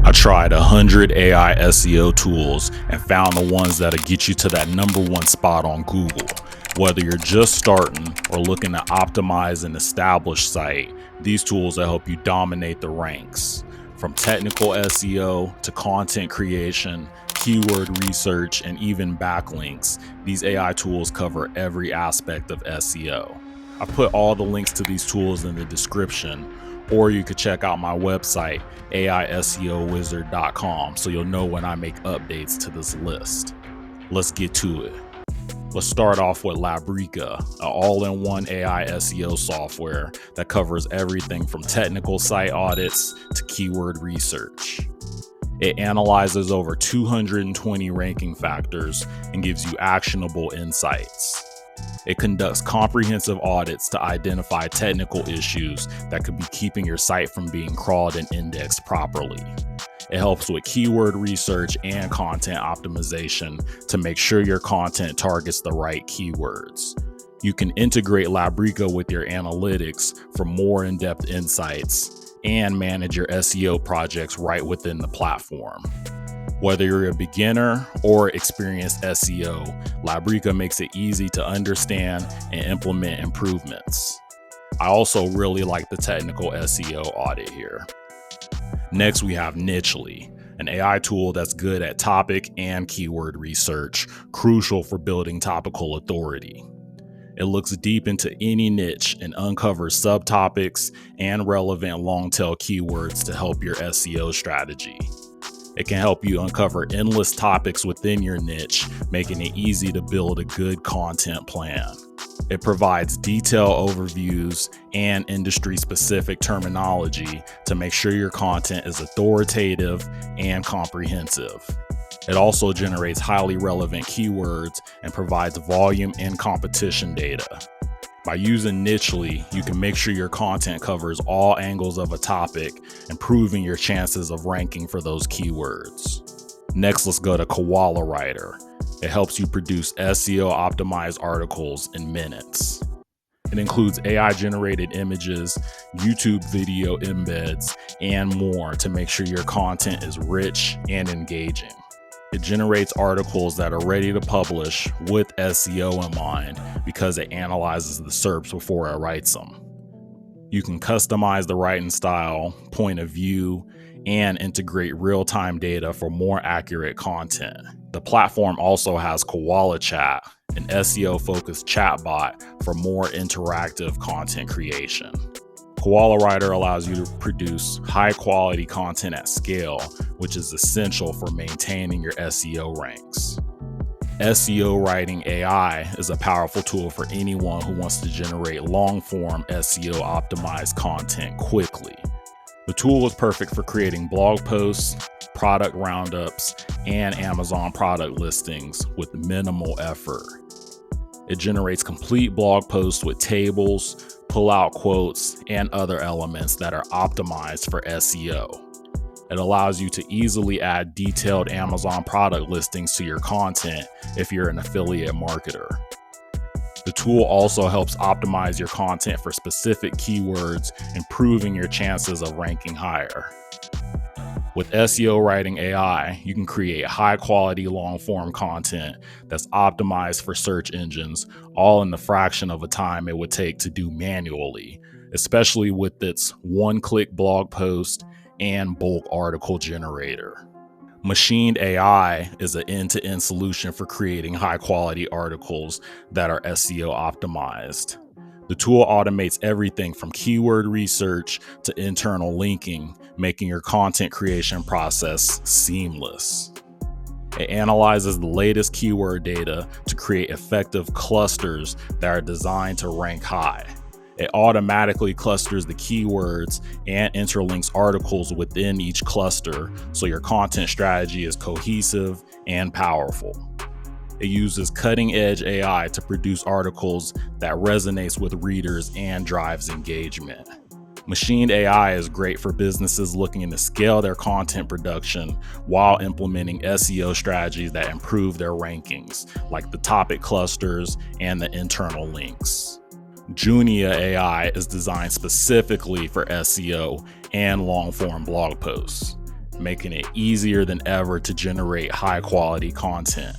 I tried 100 AI SEO tools and found the ones that'll get you to that #1 spot on Google. Whether you're just starting or looking to optimize an established site, these tools will help you dominate the ranks. From technical SEO to content creation, keyword research, and even backlinks, these AI tools cover every aspect of SEO. I put all the links to these tools in the description, or you could check out my website, AISEOwizard.com, so you'll know when I make updates to this list. Let's get to it. Let's start off with Labrika, an all-in-one AI SEO software that covers everything from technical site audits to keyword research. It analyzes over 220 ranking factors and gives you actionable insights. It conducts comprehensive audits to identify technical issues that could be keeping your site from being crawled and indexed properly. It helps with keyword research and content optimization to make sure your content targets the right keywords. You can integrate Labrika with your analytics for more in-depth insights and manage your SEO projects right within the platform. Whether you're a beginner or experienced SEO, Labrika makes it easy to understand and implement improvements. I also really like the technical SEO audit here. Next, we have Nichely, an AI tool that's good at topic and keyword research, crucial for building topical authority. It looks deep into any niche and uncovers subtopics and relevant long-tail keywords to help your SEO strategy. It can help you uncover endless topics within your niche, making it easy to build a good content plan. It provides detailed overviews and industry-specific terminology to make sure your content is authoritative and comprehensive. It also generates highly relevant keywords and provides volume and competition data. By using Nichely, you can make sure your content covers all angles of a topic, improving your chances of ranking for those keywords. Next, let's go to Koala Writer. It helps you produce SEO-optimized articles in minutes. It includes AI-generated images, YouTube video embeds, and more to make sure your content is rich and engaging. It generates articles that are ready to publish with SEO in mind because it analyzes the SERPs before it writes them. You can customize the writing style, point of view, and integrate real-time data for more accurate content. The platform also has Koala Chat, an SEO-focused chatbot for more interactive content creation. Koala Writer allows you to produce high-quality content at scale, which is essential for maintaining your SEO ranks. SEO Writing AI is a powerful tool for anyone who wants to generate long-form SEO-optimized content quickly. The tool is perfect for creating blog posts, product roundups, and Amazon product listings with minimal effort. It generates complete blog posts with tables, pull-out quotes, and other elements that are optimized for SEO. It allows you to easily add detailed Amazon product listings to your content if you're an affiliate marketer. The tool also helps optimize your content for specific keywords, improving your chances of ranking higher. With SEO Writing AI, you can create high-quality long-form content that's optimized for search engines, all in the fraction of a time it would take to do manually, especially with its one-click blog post and bulk article generator. Machined AI is an end-to-end solution for creating high-quality articles that are SEO optimized. The tool automates everything from keyword research to internal linking, making your content creation process seamless. It analyzes the latest keyword data to create effective clusters that are designed to rank high. It automatically clusters the keywords and interlinks articles within each cluster, so your content strategy is cohesive and powerful. It uses cutting-edge AI to produce articles that resonates with readers and drives engagement. Machined AI is great for businesses looking to scale their content production while implementing SEO strategies that improve their rankings, like the topic clusters and the internal links. Junia AI is designed specifically for SEO and long-form blog posts. making it easier than ever to generate high-quality content.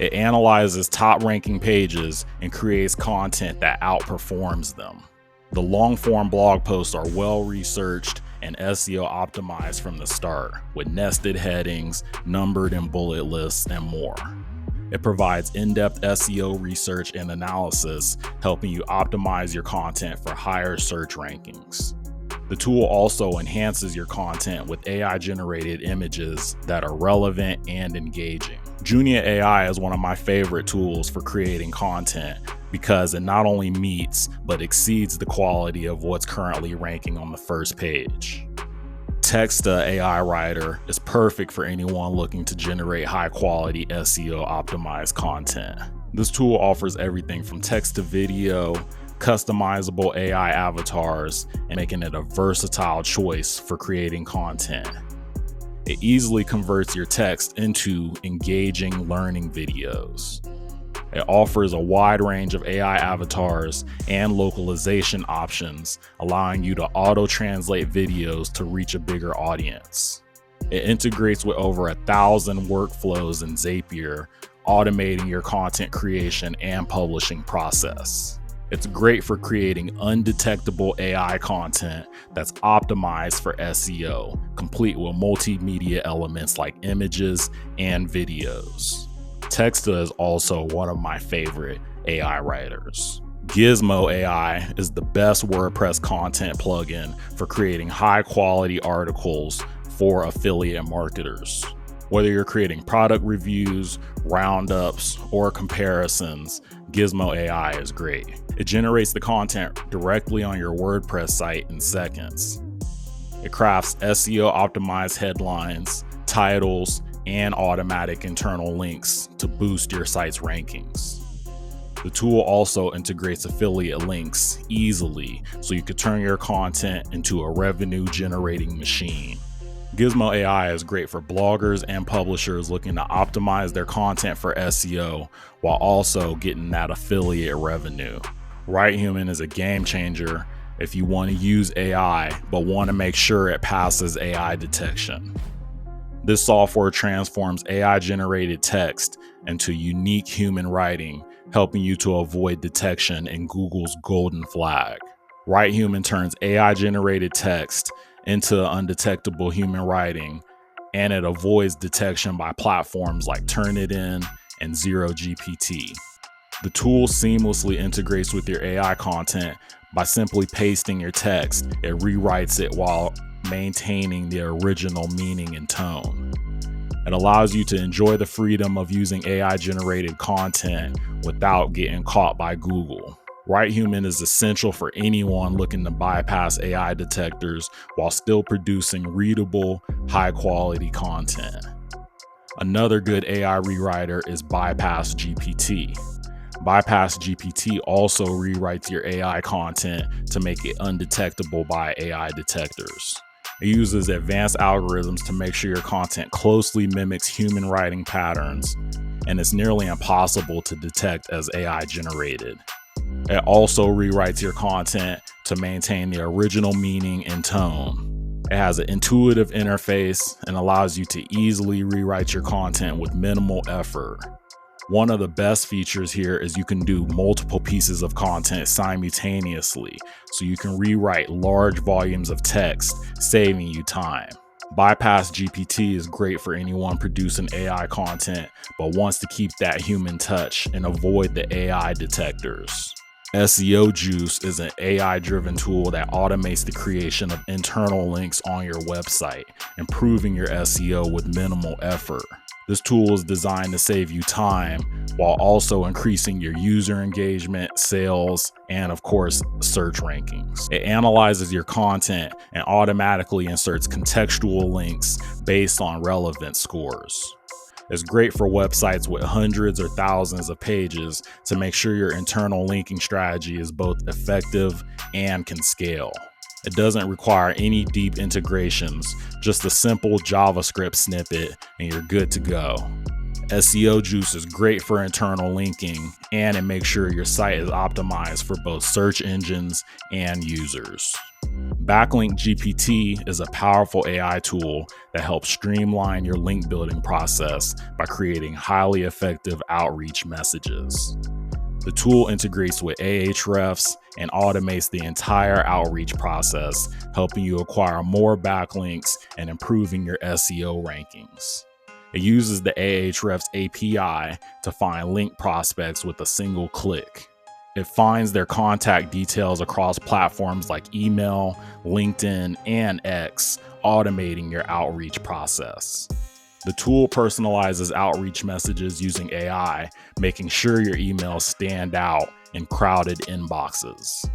It analyzes top-ranking pages and creates content that outperforms them. The long-form blog posts are well-researched and SEO optimized from the start, with nested headings, numbered and bullet lists, and more. It provides in-depth SEO research and analysis, helping you optimize your content for higher search rankings. The tool also enhances your content with AI-generated images that are relevant and engaging. Junia AI is one of my favorite tools for creating content because it not only meets but exceeds the quality of what's currently ranking on the first page. Texa AI Writer is perfect for anyone looking to generate high-quality SEO-optimized content. This tool offers everything from text to video, customizable AI avatars, and making it a versatile choice for creating content. It easily converts your text into engaging learning videos. It offers a wide range of AI avatars and localization options, allowing you to auto-translate videos to reach a bigger audience. It integrates with over 1,000 workflows in Zapier, automating your content creation and publishing process. It's great for creating undetectable AI content that's optimized for SEO, complete with multimedia elements like images and videos. Texa is also one of my favorite AI writers. Gizmo AI is the best WordPress content plugin for creating high-quality articles for affiliate marketers. Whether you're creating product reviews, roundups, or comparisons, Gizmo AI is great. It generates the content directly on your WordPress site in seconds. It crafts SEO-optimized headlines, titles, and automatic internal links to boost your site's rankings. The tool also integrates affiliate links easily so you can turn your content into a revenue-generating machine. Gizmo AI is great for bloggers and publishers looking to optimize their content for SEO while also getting that affiliate revenue. WriteHuman is a game changer if you want to use AI but want to make sure it passes AI detection. This software transforms AI-generated text into unique human writing, helping you to avoid detection in Google's golden flag. WriteHuman turns AI-generated text into undetectable human writing, and it avoids detection by platforms like Turnitin and ZeroGPT. The tool seamlessly integrates with your AI content by simply pasting your text. It rewrites it while maintaining the original meaning and tone. It allows you to enjoy the freedom of using AI-generated content without getting caught by Google. WriteHuman is essential for anyone looking to bypass AI detectors while still producing readable, high-quality content. Another good AI rewriter is Bypass GPT. Bypass GPT also rewrites your AI content to make it undetectable by AI detectors. It uses advanced algorithms to make sure your content closely mimics human writing patterns, and it's nearly impossible to detect as AI generated. It also rewrites your content to maintain the original meaning and tone. It has an intuitive interface and allows you to easily rewrite your content with minimal effort. One of the best features here is you can do multiple pieces of content simultaneously, so you can rewrite large volumes of text, saving you time. Bypass GPT is great for anyone producing AI content but wants to keep that human touch and avoid the AI detectors. SEO Juice is an AI-driven tool that automates the creation of internal links on your website, improving your SEO with minimal effort. This tool is designed to save you time while also increasing your user engagement, sales, and of course, search rankings. It analyzes your content and automatically inserts contextual links based on relevance scores. It's great for websites with hundreds or thousands of pages to make sure your internal linking strategy is both effective and can scale. It doesn't require any deep integrations, just a simple JavaScript snippet and you're good to go. SEO Juice is great for internal linking, and it makes sure your site is optimized for both search engines and users. Backlink GPT is a powerful AI tool that helps streamline your link building process by creating highly effective outreach messages. The tool integrates with Ahrefs and automates the entire outreach process, helping you acquire more backlinks and improving your SEO rankings. It uses the Ahrefs API to find link prospects with a single click. It finds their contact details across platforms like email, LinkedIn, and X, automating your outreach process. The tool personalizes outreach messages using AI, making sure your emails stand out in crowded inboxes.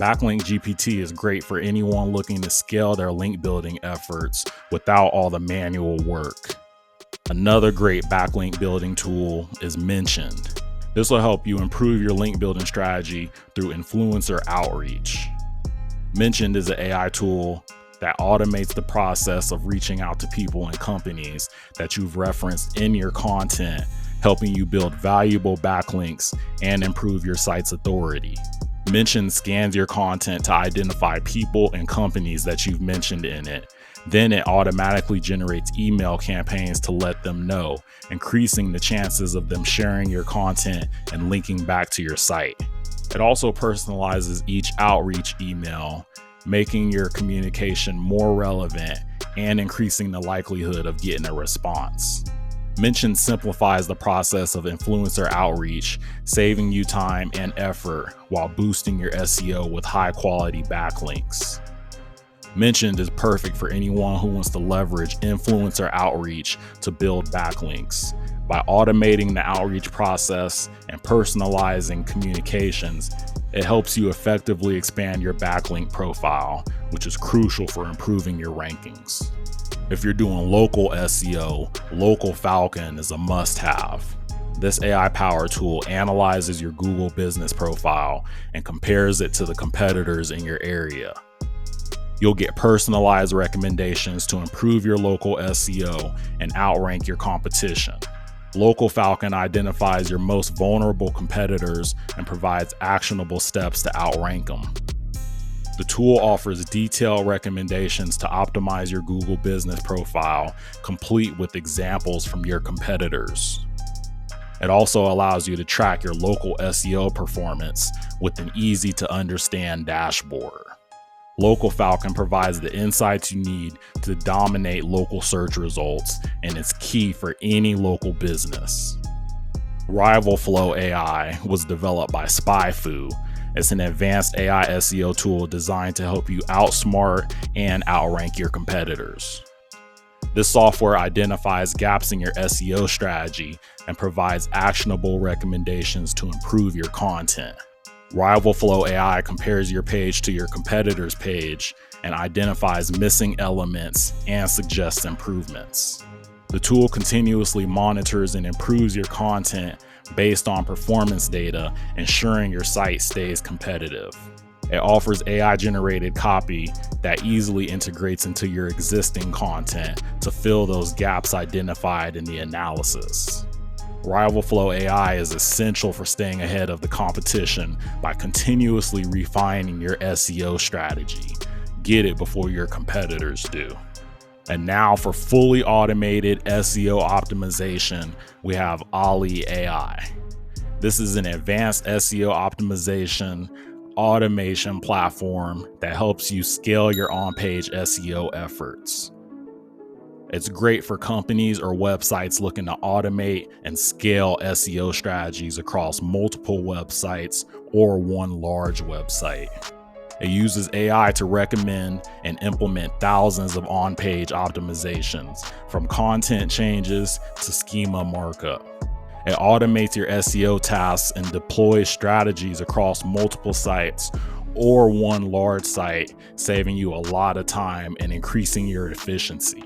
Backlink GPT is great for anyone looking to scale their link building efforts without all the manual work. Another great backlink building tool is Mentioned. This will help you improve your link building strategy through influencer outreach. Mentioned is an AI tool that automates the process of reaching out to people and companies that you've referenced in your content, helping you build valuable backlinks and improve your site's authority. Mentioned scans your content to identify people and companies that you've mentioned in it. Then it automatically generates email campaigns to let them know, increasing the chances of them sharing your content and linking back to your site. It also personalizes each outreach email, making your communication more relevant and increasing the likelihood of getting a response. Mention simplifies the process of influencer outreach, saving you time and effort while boosting your SEO with high-quality backlinks. Mentioned is perfect for anyone who wants to leverage influencer outreach to build backlinks. By automating the outreach process and personalizing communications, it helps you effectively expand your backlink profile, which is crucial for improving your rankings. If you're doing local SEO, local Falcon is a must-have. This AI-powered tool analyzes your Google business profile and compares it to the competitors in your area. You'll get personalized recommendations to improve your local SEO and outrank your competition. Local Falcon identifies your most vulnerable competitors and provides actionable steps to outrank them. The tool offers detailed recommendations to optimize your Google business profile, complete with examples from your competitors. It also allows you to track your local SEO performance with an easy-to-understand dashboard. Local Falcon provides the insights you need to dominate local search results, and it's key for any local business. RivalFlow AI was developed by SpyFu. It's an advanced AI SEO tool designed to help you outsmart and outrank your competitors. This software identifies gaps in your SEO strategy and provides actionable recommendations to improve your content. RivalFlow AI compares your page to your competitor's page and identifies missing elements and suggests improvements. The tool continuously monitors and improves your content based on performance data, ensuring your site stays competitive. It offers AI-generated copy that easily integrates into your existing content to fill those gaps identified in the analysis. RivalFlow AI is essential for staying ahead of the competition by continuously refining your SEO strategy. Get it before your competitors do. And now for fully automated SEO optimization, we have Ollie AI. This is an advanced SEO optimization automation platform that helps you scale your on-page SEO efforts. It's great for companies or websites looking to automate and scale SEO strategies across multiple websites or one large website. It uses AI to recommend and implement thousands of on-page optimizations, from content changes to schema markup. It automates your SEO tasks and deploys strategies across multiple sites or one large site, saving you a lot of time and increasing your efficiency.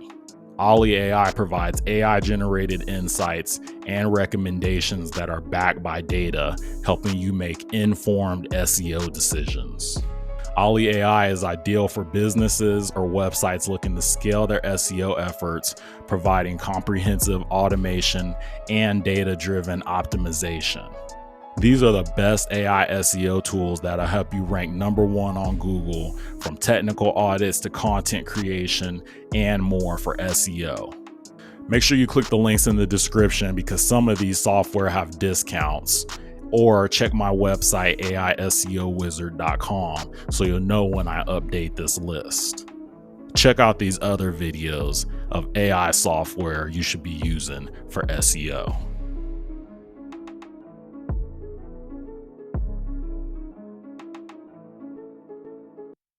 Ollie AI provides AI-generated insights and recommendations that are backed by data, helping you make informed SEO decisions. Ollie AI is ideal for businesses or websites looking to scale their SEO efforts, providing comprehensive automation and data-driven optimization. These are the best AI SEO tools that'll help you rank #1 on Google, from technical audits to content creation and more for SEO. Make sure you click the links in the description because some of these software have discounts, or check my website AISEOwizard.com so you'll know when I update this list. Check out these other videos of AI software you should be using for SEO.